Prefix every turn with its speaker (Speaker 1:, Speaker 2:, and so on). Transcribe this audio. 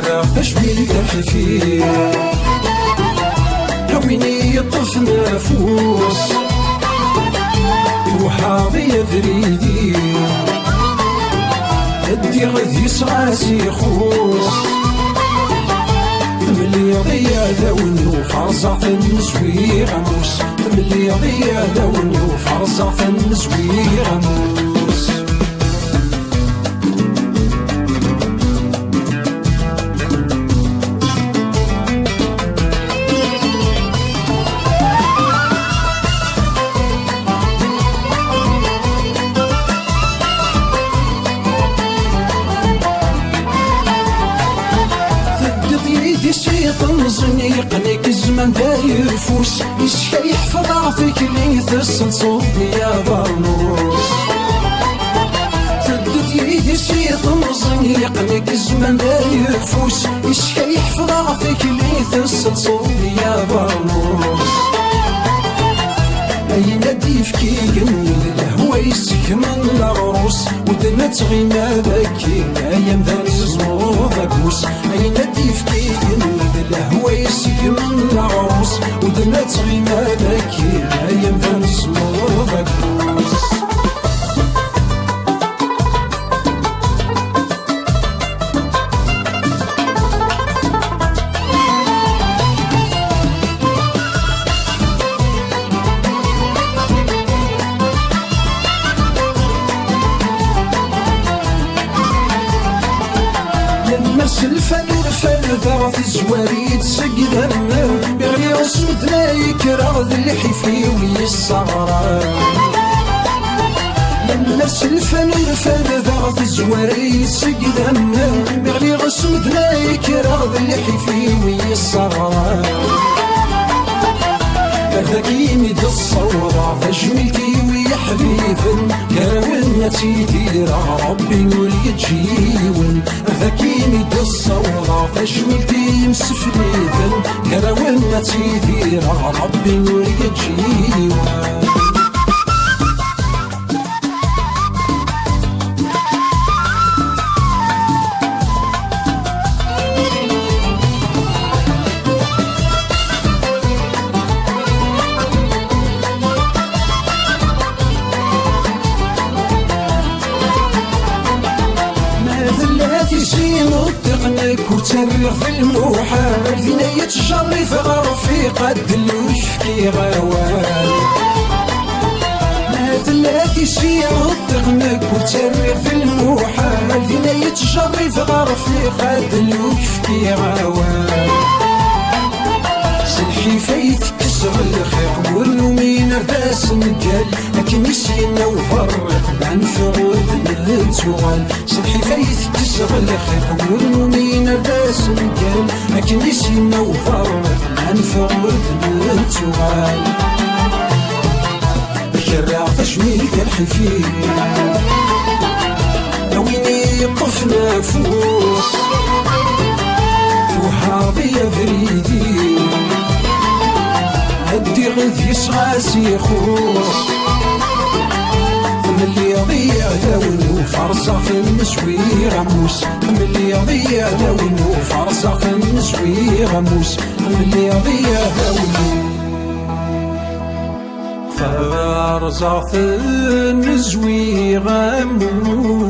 Speaker 1: كرا تشميل الحفير ويني يطف نفوس وحاضي ذريدي ادي غد يسعاسي خوص ملي ضيا لون وفرزع النسوي غموس ملي ضيا لون وفرزع النسوي غموس يقنيك الزمن داير فوس يسكى يحفظ عطيك لي ثسل صوتي يا برنوس تدت يدي سيط مزن يقنيك الزمن داير فوس يسكى يحفظ عطيك لي ثسل صوتي يا برنوس أين ديفكي جنود الهوى يسكمن العروس ودنت غيما بكي أيام ذا الزمور ذاكوس أين ديفكي جنود الهوى يسكمن العروس ودنت غيما بكي أيام ذا الزمور ذاكوس الفن ذا في الزواري تسقد همه بغلي غصمت لا يكره ذا الحفي ويصغر الناس الفن ذا في الزواري تسقد همه بغلي غصمت لا يكره ذا الحفي ويصغر هذاك يمد الصورة فجملتي ويا حبيبن كاولنا تيديرا ربي ولي تجيون هذاك يمد الصورة فجملتي مسفليبن كاولنا تيديرا ربي ولي تجيون وترغ في الموحال فينا يتجري في غرفي قد الوشكي غوال ما ثلاثي شيء الدغنك وترغ في الموحال فينا يتجري في غرفي قد الوشكي غوال سلحي فايت كسر الخير والنومين رداس مجال لكن يسينا وفرق عن فغود الانتوال سلحي فايت كسر الخير والنومين رداس مجال لكن يسينا وفرق عن فغود الانتوال بكرع تشميل كالحفير ويني يطف نفوس وحاضي فريدي ادي غد يسعاسي خوص ملي يضيع لون وفرصة في النسوي غموس ملي يضيع لون وفرصة في النسوي غموس ملي يضيع لون فرصة في النسوي غموس